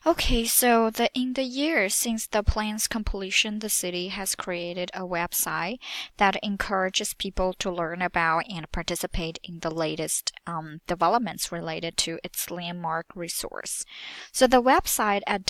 Okay, so in the years since the plan's completion, the city has created a website that encourages people to learn about and participate in the latest developments related to its landmark resource. So the website at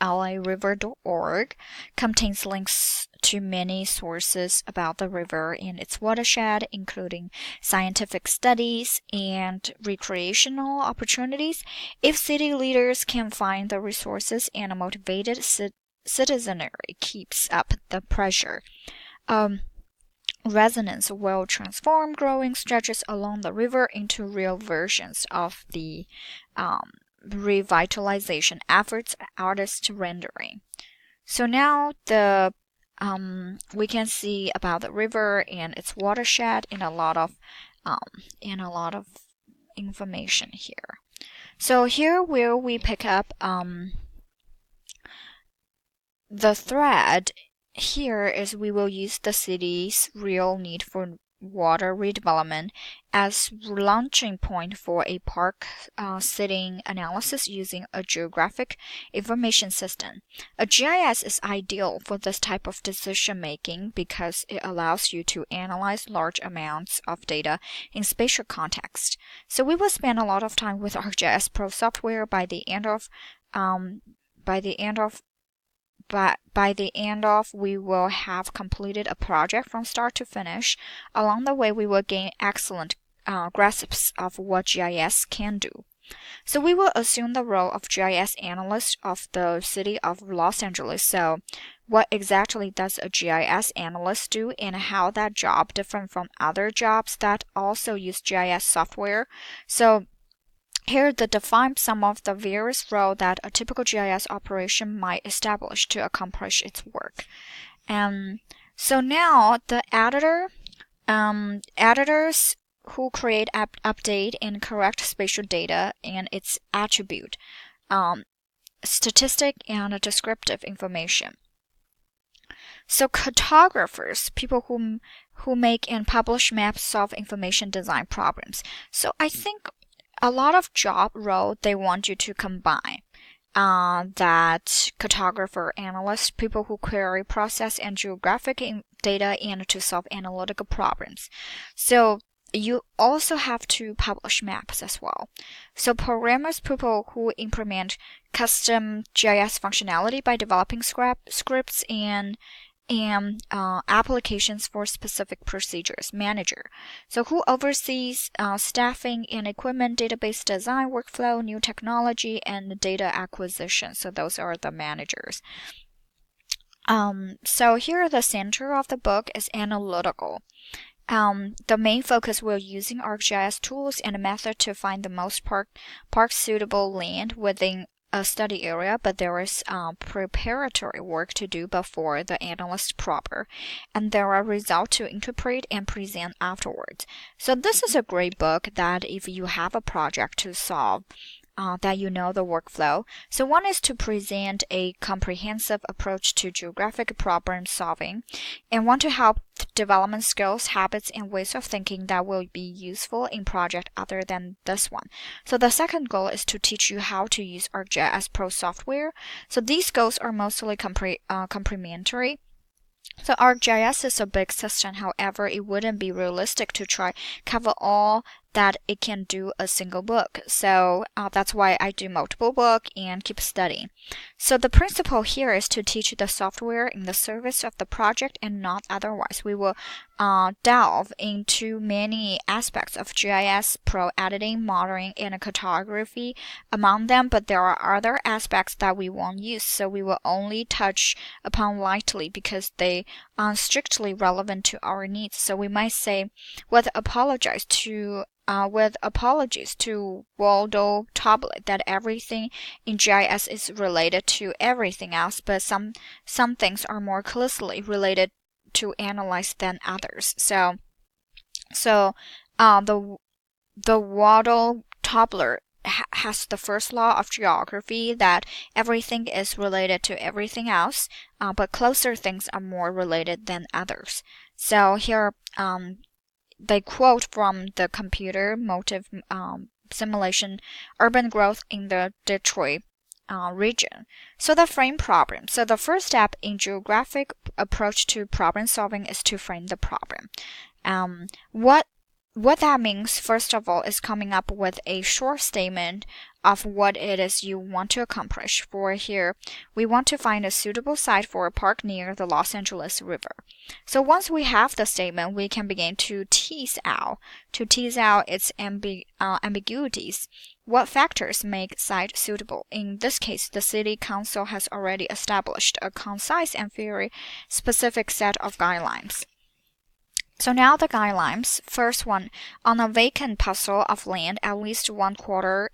lariver.org contains links to many sources about the river and its watershed, including scientific studies and recreational opportunities. If city leaders can find the resources and a motivated citizenry keeps up the pressure, um, residents will transform growing stretches along the river into real versions of the revitalization efforts artist rendering. So now the we can see about the river and its watershed um, in a lot of information here. So here where we pick up the thread here is we will use the city's real need for water redevelopment as launching point for a park sitting analysis using a geographic information system. A GIS is ideal for this type of decision making because it allows you to analyze large amounts of data in spatial context. So we will spend a lot of time with ArcGIS Pro software by the end of by the end of but by the end of we will have completed a project from start to finish. Along the way we will gain excellent grasps of what GIS can do. So we will assume the role of GIS analyst of the city of Los Angeles. So what exactly does a GIS analyst do and how that job different from other jobs that also use GIS software? So here they define some of the various roles that a typical GIS operation might establish to accomplish its work. And so now the editors who create, update, and correct spatial data and its attribute, statistic, and descriptive information. So cartographers, people who make and publish maps, solve information design problems. So I think a lot of job role they want you to combine that cartographer, analyst, people who query, process, and geographic data and to solve analytical problems. So you also have to publish maps as well. So programmers, people who implement custom GIS functionality by developing scripts and applications for specific procedures. Manager, so who oversees staffing and equipment, database design, workflow, new technology, and data acquisition. So those are the managers. So here at the center of the book is analytical. The main focus will using ArcGIS tools and a method to find the most park suitable land within a study area, but there is preparatory work to do before the analyst proper, and there are results to interpret and present afterwards. So this is a great book that if you have a project to solve, that you know the workflow. So one is to present a comprehensive approach to geographic problem solving, and want to help development skills, habits, and ways of thinking that will be useful in project other than this one. So the second goal is to teach you how to use ArcGIS Pro software. So these goals are mostly complementary. So ArcGIS is a big system, however, it wouldn't be realistic to try cover all that it can do a single book. So that's why I do multiple book and keep studying. So the principle here is to teach the software in the service of the project and not otherwise. We will delve into many aspects of GIS, Pro editing, modeling, and cartography among them, but there are other aspects that we won't use. So we will only touch upon lightly because they are strictly relevant to our needs. So we might say, with apologies to Waldo Tablet, that everything in GIS is related to everything else, but some things are more closely related to analyze than others. So the Waldo Tablet has the first law of geography that everything is related to everything else, but closer things are more related than others. So here they quote from the computer simulation urban growth in the Detroit region. So the frame problem. So the first step in geographic approach to problem solving is to frame the problem. Um, what what that means, first of all, is coming up with a short statement of what it is you want to accomplish. For here, we want to find a suitable site for a park near the Los Angeles River. So once we have the statement, we can begin to tease out its ambiguities. What factors make site suitable? In this case, the city council has already established a concise and very specific set of guidelines. So now the guidelines. First one, on a vacant parcel of land at least 1/4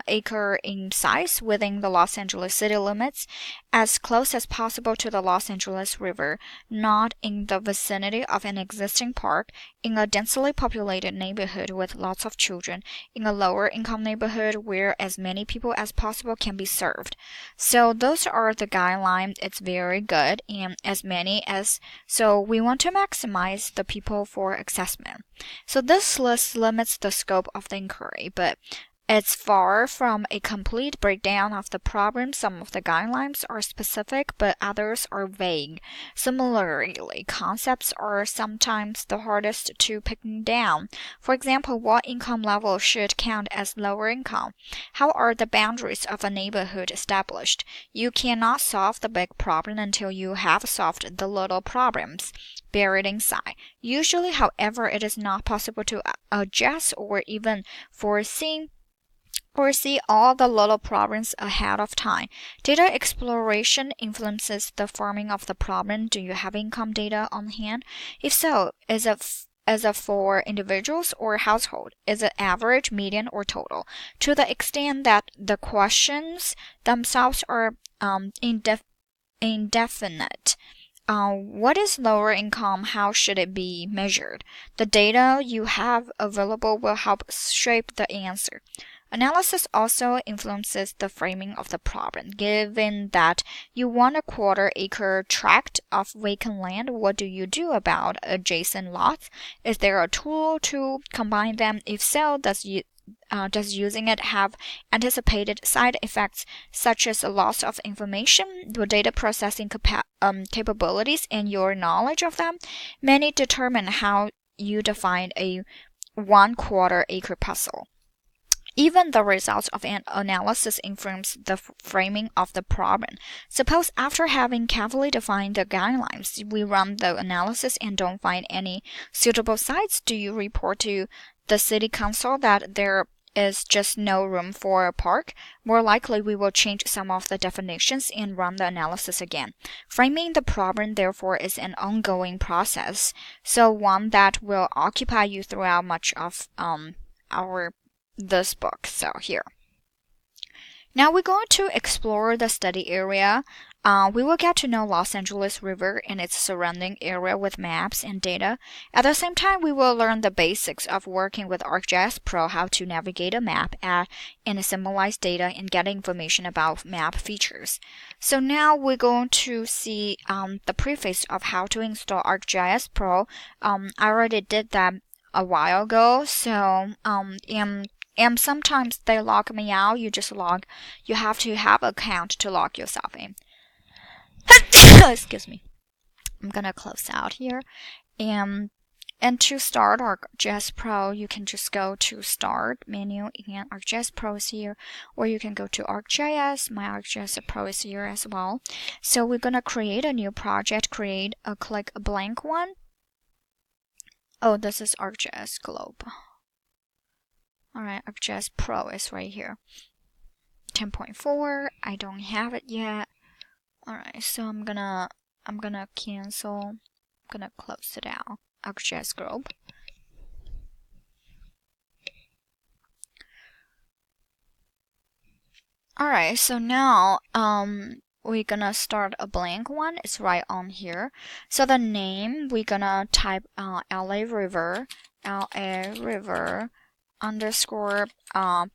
acre in size within the Los Angeles city limits, as close as possible to the Los Angeles River, not in the vicinity of an existing park, in a densely populated neighborhood with lots of children, in a lower income neighborhood where as many people as possible can be served. So those are the guidelines. It's very good, and as many as, so we want to maximize the people for assessment. So this list limits the scope of the inquiry, but it's far from a complete breakdown of the problem. Some of the guidelines are specific, but others are vague. Similarly, concepts are sometimes the hardest to pin down. For example, what income level should count as lower income? How are the boundaries of a neighborhood established? You cannot solve the big problem until you have solved the little problems buried inside. Usually, however, it is not possible to adjust or even foresee all the little problems ahead of time. Data exploration influences the forming of the problem. Do you have income data on hand? If so, is it for individuals or household? Is it average, median, or total? To the extent that the questions themselves are indefinite. What is lower income? How should it be measured? The data you have available will help shape the answer. Analysis also influences the framing of the problem. Given that you want a 1/4 acre tract of vacant land, what do you do about adjacent lots? Is there a tool to combine them? If so, does using it have anticipated side effects such as a loss of information, your data processing capabilities, and your knowledge of them? Many determine how you define a 1/4 acre parcel. Even the results of an analysis influence the framing of the problem. Suppose after having carefully defined the guidelines, we run the analysis and don't find any suitable sites. Do you report to the city council that there is just no room for a park? More likely, we will change some of the definitions and run the analysis again. Framing the problem, therefore, is an ongoing process, so one that will occupy you throughout much of this book. So here. Now we're going to explore the study area. We will get to know Los Angeles River and its surrounding area with maps and data. At the same time, we will learn the basics of working with ArcGIS Pro, how to navigate a map, add and symbolize data, and get information about map features. So now we're going to see the preface of how to install ArcGIS Pro. I already did that a while ago. So and sometimes they log me out. You have to have an account to log yourself in. Excuse me. I'm gonna close out here. And to start ArcGIS Pro, you can just go to Start menu, and ArcGIS Pro is here, or you can go to ArcGIS. My ArcGIS Pro is here as well. So we're gonna create a new project. Click a blank one. Oh, this is ArcGIS Globe. Alright, ArcGIS Pro is right here. 10.4. I don't have it yet. Alright, so I'm gonna cancel. I'm gonna close it out. ArcGIS Globe. Alright, so now we're gonna start a blank one. It's right on here. So the name, we're gonna type LA River underscore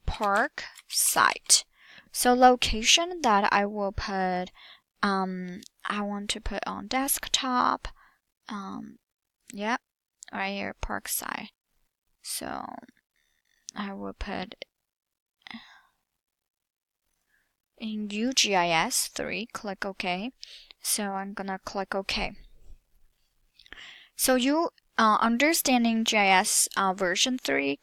park site. So location that I will put, I want to put on desktop. Yeah, right here, park site. So I will put in UGIS 3, click OK. So I'm gonna click OK. So you understanding GIS version 3,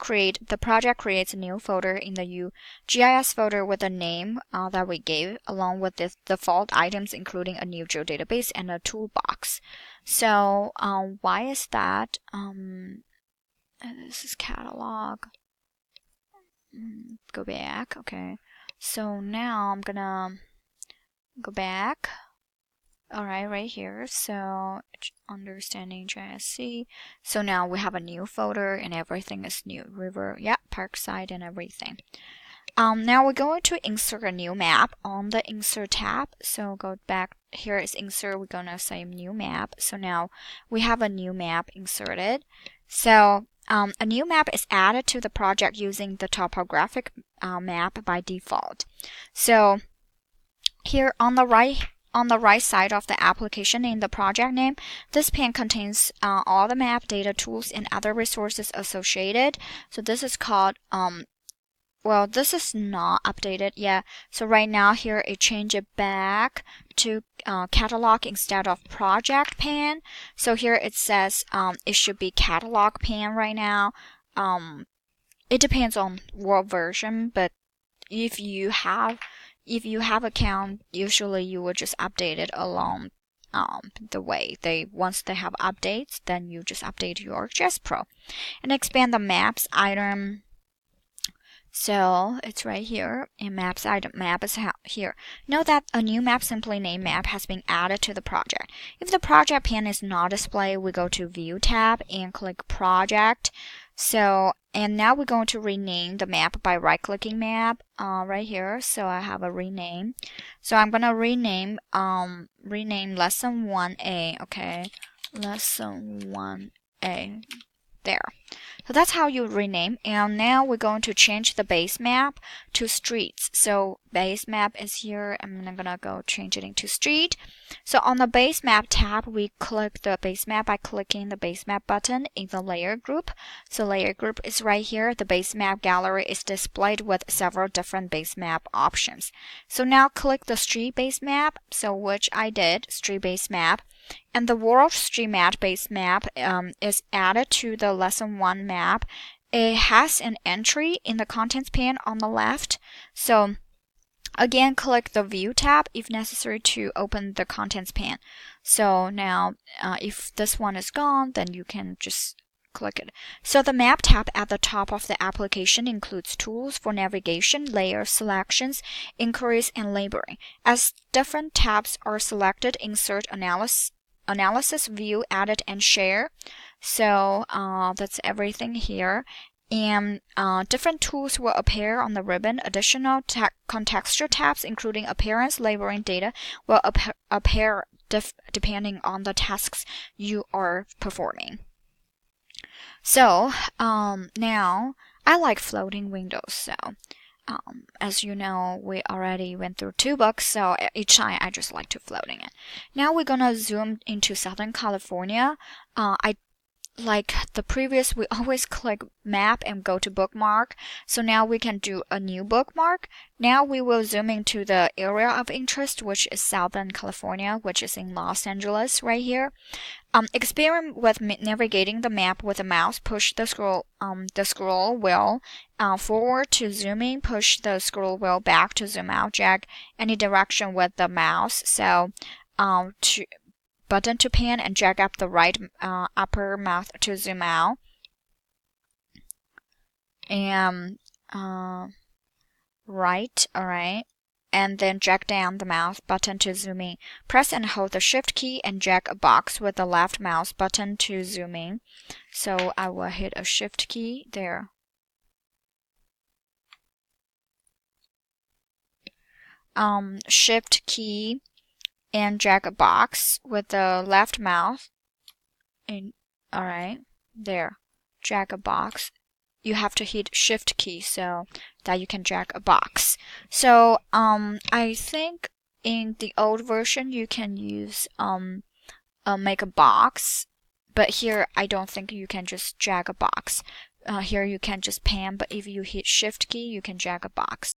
the project creates a new folder in the GIS folder with a name that we gave, along with the default items, including a new geodatabase and a toolbox. So why is that? This is catalog. Go back. Okay. So now I'm gonna go back. Alright, right here. So understanding GISC. So now we have a new folder and everything is new. River, yeah, Parkside and everything. Now we're going to insert a new map on the Insert tab. So go back. Here is Insert. We're gonna say New Map. So now we have a new map inserted. So a new map is added to the project using the topographic map by default. So here on the right side of the application in the project name, this pane contains all the map data tools and other resources associated. So this is called well, this is not updated yet. So right now here it changed it back to catalog instead of project pane. So here it says it should be catalog pane right now. It depends on what version, but if you have account, usually you will just update it along the way. Once they have updates, then you just update your ArcGIS Pro and expand the maps item. So it's right here in maps item. Map is here. Note that a new map simply named map has been added to the project. If the project pane is not displayed, we go to View tab and click Project. So, and now we're going to rename the map by right-clicking map right here. So I have a rename. So I'm gonna rename lesson 1A. Okay, lesson 1A. There. So that's how you rename. And now we're going to change the base map to streets. So base map is here. I'm gonna go change it into street. So on the base map tab, we click the base map by clicking the base map button in the layer group. So layer group is right here. The base map gallery is displayed with several different base map options. So now click the street base map. So which I did, street base map. And the World Street Map base map is added to the Lesson 1 map. It has an entry in the Contents pane on the left. So again, click the View tab if necessary to open the Contents pane. So now if this one is gone, then you can just click it. So the Map tab at the top of the application includes tools for navigation, layer selections, inquiries, and labeling. As different tabs are selected, insert analysis, view, edit, and share. So that's everything here. And different tools will appear on the ribbon. Additional contextual tabs, including appearance, labeling data, will appear depending on the tasks you are performing. So now I like floating windows. So as you know, we already went through 2 books, so each time I just like to floating it. Now we're gonna zoom into Southern California. Like the previous, we always click map and go to bookmark. So now we can do a new bookmark. Now we will zoom into the area of interest, which is Southern California, which is in Los Angeles right here. Experiment with navigating the map with a mouse. Push the scroll wheel forward to zoom in. Push the scroll wheel back to zoom out. Drag any direction with the mouse. So button to pan and drag up the right upper mouse to zoom out. And right, alright. And then drag down the mouse button to zoom in. Press and hold the Shift key and drag a box with the left mouse button to zoom in. So I will hit a Shift key there. Shift key and drag a box with the left mouse. And alright, there. Drag a box. You have to hit Shift key so that you can drag a box. So I think in the old version you can use make a box, but here I don't think you can just drag a box. Here you can just pan, but if you hit shift key, you can drag a box.